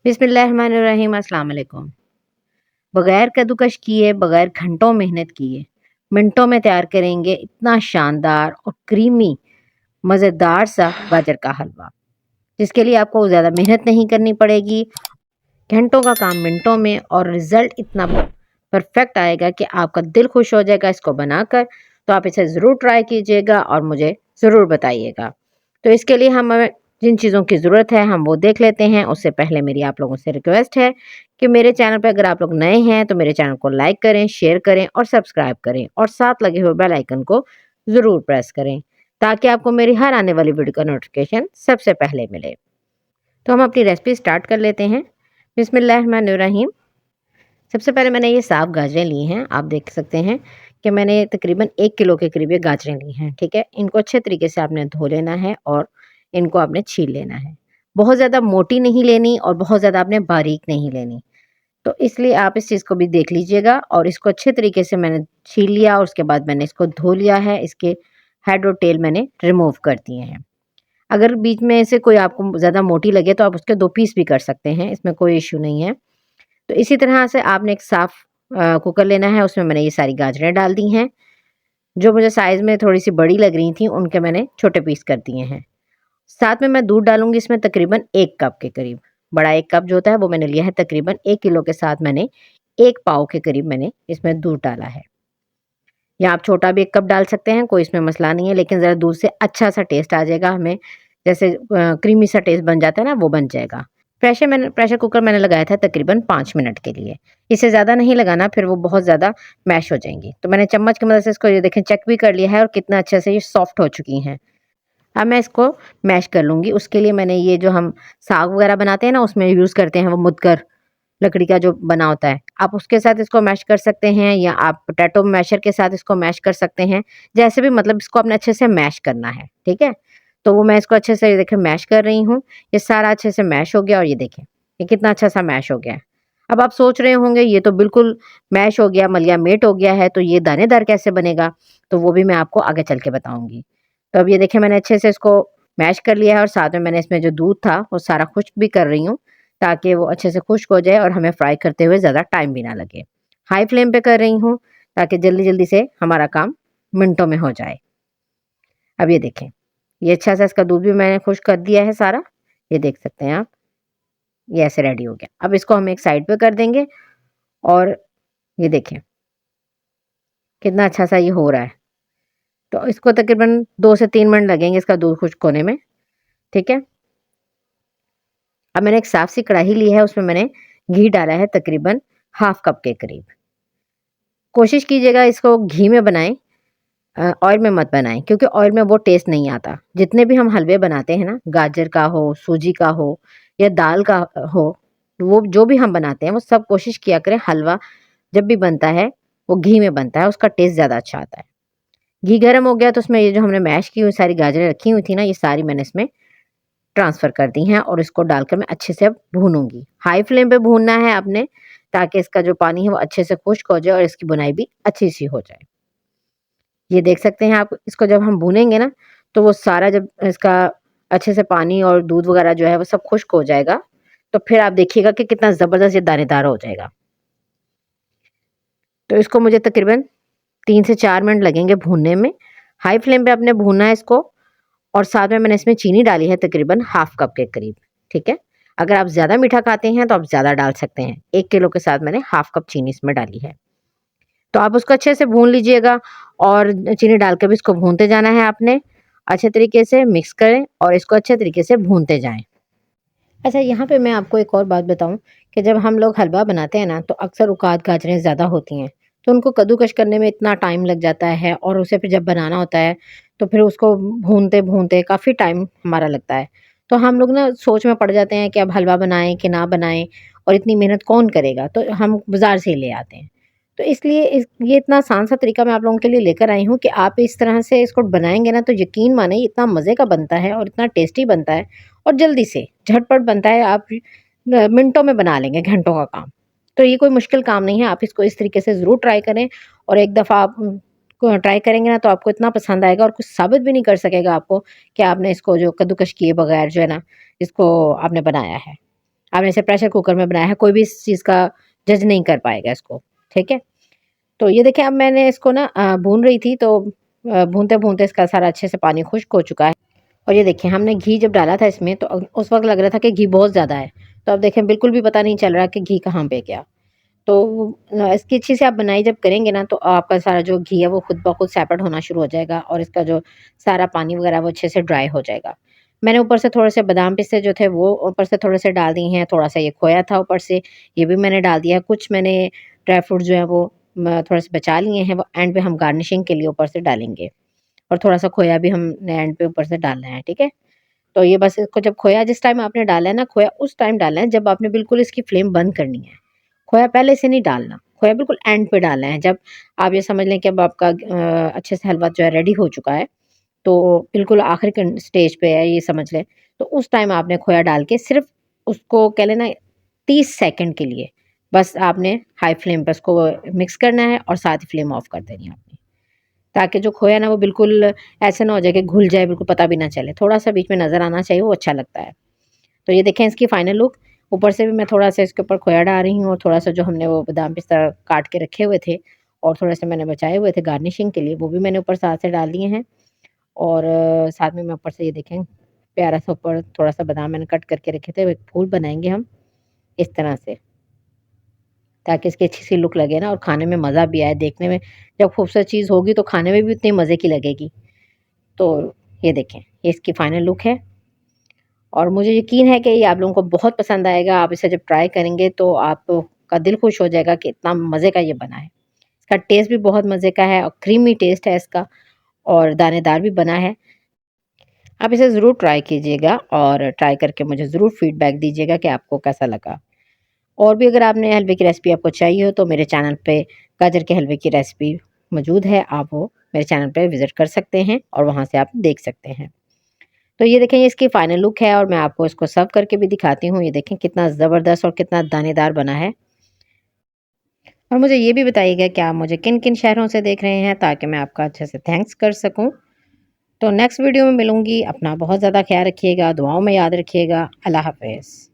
बिस्मिल्लाहिर्रहमानिर्रहीम, अस्सलाम वालेकुम। बगैर कद्दूकस किए, बगैर घंटों मेहनत किए, मिनटों में तैयार करेंगे इतना शानदार और क्रीमी मज़ेदार सा गाजर का हलवा, जिसके लिए आपको ज़्यादा मेहनत नहीं करनी पड़ेगी। घंटों का काम मिनटों में और रिज़ल्ट इतना परफेक्ट आएगा कि आपका दिल खुश हो जाएगा इसको बनाकर। तो आप इसे ज़रूर ट्राई कीजिएगा और मुझे ज़रूर बताइएगा। तो इसके लिए हमें जिन चीज़ों की ज़रूरत है हम वो देख लेते हैं। उससे पहले मेरी आप लोगों से रिक्वेस्ट है कि मेरे चैनल पे अगर आप लोग नए हैं तो मेरे चैनल को लाइक करें, शेयर करें और सब्सक्राइब करें और साथ लगे हुए बेल आइकन को ज़रूर प्रेस करें ताकि आपको मेरी हर आने वाली वीडियो का नोटिफिकेशन सबसे पहले मिले। तो हम अपनी रेसिपी स्टार्ट कर लेते हैं। बिस्मिल्लाहिर्रहमानिर्रहीम। सबसे पहले मैंने ये साफ़ गाजरें ली हैं। आप देख सकते हैं कि मैंने तकरीबन 1 किलो के करीब ये गाजरें ली हैं, ठीक है? इनको अच्छे तरीके से आपने धो लेना है और इनको आपने छील लेना है। बहुत ज़्यादा मोटी नहीं लेनी और बहुत ज़्यादा आपने बारीक नहीं लेनी। तो इसलिए आप इस चीज़ को भी देख लीजिएगा और इसको अच्छे तरीके से मैंने छील लिया और उसके बाद मैंने इसको धो लिया है। इसके हेड और टेल मैंने रिमूव कर दिए हैं। अगर बीच में से कोई आपको ज़्यादा मोटी लगे तो आप उसके 2 पीस भी कर सकते हैं, इसमें कोई इश्यू नहीं है। तो इसी तरह से आपने एक साफ़ कुकर लेना है, उसमें मैंने ये सारी गाजरें डाल दी हैं। जो मुझे साइज़ में थोड़ी-सी बड़ी लग रही थी, उनके मैंने छोटे पीस कर दिए हैं। साथ में मैं दूध डालूँगी इसमें तकरीबन 1 कप के करीब। बड़ा 1 कप जो होता है वो मैंने लिया है, तकरीबन 1 किलो के साथ मैंने 1 पाव के करीब मैंने इसमें दूध डाला है। या आप छोटा भी 1 कप डाल सकते हैं, कोई इसमें मसला नहीं है, लेकिन ज़रा दूध से अच्छा-सा टेस्ट आ जाएगा हमें, जैसे क्रीमी सा टेस्ट बन जाता है ना, वो बन जाएगा। प्रेशर कुकर मैंने लगाया था तकरीबन 5 मिनट के लिए। इससे ज़्यादा नहीं लगाना, फिर वो बहुत ज़्यादा मैश हो जाएँगी। तो मैंने चम्मच की मदद से इसको ये देखें चेक भी कर लिया है और कितना अच्छे से ये सॉफ्ट हो चुकी हैं। अब मैं इसको मैश कर लूँगी। उसके लिए मैंने ये जो हम साग वगैरह बनाते हैं ना, उसमें यूज़ करते हैं वो मुदगर, लकड़ी का जो बना होता है। आप उसके साथ इसको मैश कर सकते हैं या आप पोटैटो मैशर के साथ इसको मैश कर सकते हैं। जैसे भी, मतलब इसको आपने अच्छे से मैश करना है, ठीक है? तो वो मैं इसको अच्छे से ये देखिए मैश कर रही हूँ। ये सारा अच्छे से मैश हो गया और ये देखें, ये कितना अच्छा-सा मैश हो गया है। अब आप सोच रहे होंगे ये तो बिल्कुल मैश हो गया, मलिया मेट हो गया है, तो ये दानेदार कैसे बनेगा? तो वो भी मैं आपको आगे चल के बताऊँगी। तो अब ये देखिए मैंने अच्छे से इसको मैश कर लिया है और साथ में मैंने इसमें जो दूध था वो सारा खुश्क भी कर रही हूँ, ताकि वो अच्छे से खुश्क हो जाए और हमें फ्राई करते हुए ज़्यादा टाइम भी ना लगे। हाई फ्लेम पे कर रही हूँ ताकि जल्दी-जल्दी से हमारा काम मिनटों में हो जाए। अब ये देखें, ये अच्छा-सा इसका दूध भी मैंने खुश्क कर दिया है सारा, ये देख सकते हैं आप, ये ऐसे रेडी हो गया। अब इसको हम एक साइड पे कर देंगे और ये देखें, कितना अच्छा-सा ये हो रहा है। तो इसको तकरीबन 2 से 3 मिनट लगेंगे इसका दूध खुश्क होने में, ठीक है? अब मैंने एक साफ सी कढ़ाई ली है, उसमें मैंने घी डाला है तकरीबन हाफ कप के करीब। कोशिश कीजिएगा इसको घी में बनाएँ, ऑयल में मत बनाएँ, क्योंकि ऑयल में वो टेस्ट नहीं आता। जितने भी हम हलवे बनाते हैं ना, गाजर का हो, सूजी का हो या दाल का हो, वो जो भी हम बनाते हैं वो सब कोशिश किया करें हलवा जब भी बनता है वो घी में बनता है, उसका टेस्ट ज़्यादा अच्छा आता है। घी गरम हो गया तो उसमें ये जो हमने मैश की हुई सारी गाजरें रखी हुई थी ना, ये सारी मैंने इसमें ट्रांसफ़र कर दी हैं और इसको डालकर मैं अच्छे से अब भूनूँगी। हाई फ्लेम पे भूनना है आपने, ताकि इसका जो पानी है वो अच्छे से खुश्क हो जाए और इसकी बुनाई भी अच्छी-सी हो जाए। ये देख सकते हैं आप, इसको जब हम भूनेंगे ना, तो वो सारा जब इसका अच्छे से पानी और दूध वगैरह जो है वो सब खुश्क हो जाएगा, तो फिर आप देखिएगा कि कितना ज़बरदस्त ये दानेदार हो जाएगा। तो इसको मुझे तकरीबन 3 से 4 मिनट लगेंगे भूनने में। हाई फ्लेम पे आपने भूनना है इसको और साथ में मैंने इसमें चीनी डाली है तकरीबन हाफ कप के करीब, ठीक है? अगर आप ज़्यादा मीठा खाते हैं तो आप ज़्यादा डाल सकते हैं। 1 किलो के साथ मैंने हाफ कप चीनी इसमें डाली है। तो आप उसको अच्छे से भून लीजिएगा और चीनी डाल के भी इसको भूनते जाना है आपने। अच्छे तरीके से मिक्स करें और इसको अच्छे तरीके से भूनते जाएँ। अच्छा, यहाँ पे मैं आपको एक और बात बताऊँ कि जब हम लोग हलवा बनाते हैं ना, तो अक्सर औक़ात गाजरें ज़्यादा होती हैं, तो उनको कद्दूकस करने में इतना टाइम लग जाता है और उसे फिर जब बनाना होता है, तो फिर उसको भूनते-भूनते काफ़ी टाइम हमारा लगता है। तो हम लोग ना सोच में पड़ जाते हैं कि अब हलवा बनाएँ कि ना बनाएँ और इतनी मेहनत कौन करेगा? तो हम बाज़ार से ही ले आते हैं। तो इसलिए ये इतना आसान सा तरीका मैं आप लोगों के लिए लेकर आई हूँ कि आप इस तरह से इसको बनाएँगे ना, तो यकीन मानिए इतना मज़े का बनता है और इतना टेस्टी बनता है और जल्दी से झटपट बनता है। आप मिनटों में बना लेंगे घंटों का काम। तो ये कोई मुश्किल काम नहीं है, आप इसको इस तरीके से ज़रूर ट्राई करें और एक दफ़ा आप को ट्राई करेंगे ना, तो आपको इतना पसंद आएगा और कुछ साबित भी नहीं कर सकेगा आपको कि आपने इसको जो कद्दूकस किए बगैर जो है ना, इसको आपने बनाया है। आपने इसे प्रेशर कुकर में बनाया है, कोई भी इस चीज़ का जज नहीं कर पाएगा इसको, ठीक है। तो ये देखिए अब मैंने इसको ना भून रही थी, तो भूनते-भूनते इसका सारा अच्छे से पानी खुश्क हो चुका है। और ये देखिए हमने घी जब डाला था इसमें, तो उस वक़्त लग रहा था कि घी बहुत ज़्यादा है। तो अब देखें बिल्कुल भी पता नहीं चल रहा कि घी कहाँ पे गया। तो इसकी अच्छी से आप बनाई जब करेंगे ना, तो आपका सारा जो घी है वो खुद ब खुद सेपरेट होना शुरू हो जाएगा और इसका जो सारा पानी वगैरह वो अच्छे से ड्राई हो जाएगा। मैंने ऊपर से थोड़े से बादाम पिस्ते जो थे वो ऊपर से थोड़े से डाल दिए हैं, थोड़ा-सा ये खोया था ऊपर से, ये भी मैंने डाल दिया है। कुछ मैंने ड्राई फ्रूट जो है वो थोड़े से बचा लिए हैं, वो एंड पे हम गार्निशिंग के लिए ऊपर से डालेंगे। और थोड़ा-सा खोया भी हमने एंड पे ऊपर से डालना है, ठीक है? तो ये बस इसको जब खोया जिस टाइम आपने डाला है ना, खोया उस टाइम डालना है जब आपने बिल्कुल इसकी फ्लेम बंद करनी है। खोया पहले से नहीं डालना, खोया बिल्कुल एंड पे डालना है। जब आप ये समझ लें कि अब आपका अच्छे से हलवा जो है रेडी हो चुका है, तो बिल्कुल आखिरी स्टेज पे है ये समझ लें, तो उस टाइम आपने खोया डाल के सिर्फ़ उसको कह लें ना 30 सेकंड के लिए बस आपने हाई फ्लेम पे उसको मिक्स करना है और साथ ही फ्लेम ऑफ कर देनी है आपने। ताकि जो खोया ना वो बिल्कुल ऐसा ना हो जाए कि घुल जाए, बिल्कुल पता भी ना चले। थोड़ा-सा बीच में नज़र आना चाहिए, वो अच्छा लगता है। तो ये देखें इसकी फाइनल लुक। ऊपर से भी मैं थोड़ा-सा इसके ऊपर खोया डाल रही हूँ और थोड़ा-सा जो हमने वो बादाम पिस्ता काट के रखे हुए थे और थोड़े-से मैंने बचाए हुए थे गार्निशिंग के लिए, वो भी मैंने ऊपर साथ से डाल दिए हैं। और साथ में मैं ऊपर से ये देखें प्यारा-सा ऊपर थोड़ा-सा बादाम मैंने कट करके रखे थे, एक फूल बनाएँगे हम इस तरह से, ताकि इसकी अच्छी-सी लुक लगे ना और खाने में मज़ा भी आए। देखने में जब खूबसूरत चीज़ होगी तो खाने में भी उतनी मज़े की लगेगी। तो ये देखें, ये इसकी फाइनल लुक है और मुझे यकीन है कि ये आप लोगों को बहुत पसंद आएगा। आप इसे जब ट्राई करेंगे तो आपका दिल खुश हो जाएगा कि इतना मज़े का ये बना है। इसका टेस्ट भी बहुत मज़े का है और क्रीमी टेस्ट है इसका और दानेदार भी बना है। आप इसे ज़रूर ट्राई कीजिएगा और ट्राई करके मुझे ज़रूर फीडबैक दीजिएगा कि आपको कैसा लगा। और भी अगर आपने हलवे की रेसिपी आपको चाहिए हो तो मेरे चैनल पे गाजर के हलवे की रेसिपी मौजूद है। आप वो मेरे चैनल पे विज़िट कर सकते हैं और वहाँ से आप देख सकते हैं। तो ये देखें ये इसकी फाइनल लुक है और मैं आपको इसको सर्व करके भी दिखाती हूँ। ये देखें कितना ज़बरदस्त और कितना दानेदार बना है। और मुझे ये भी बताइएगा कि आप मुझे किन-किन शहरों से देख रहे हैं ताकि मैं आपका अच्छे से थैंक्स कर सकूँ। तो नेक्स्ट वीडियो में मिलूँगी। अपना बहुत ज़्यादा ख़्याल रखिएगा, दुआओं में याद रखिएगा। अल्लाह हाफ़िज़।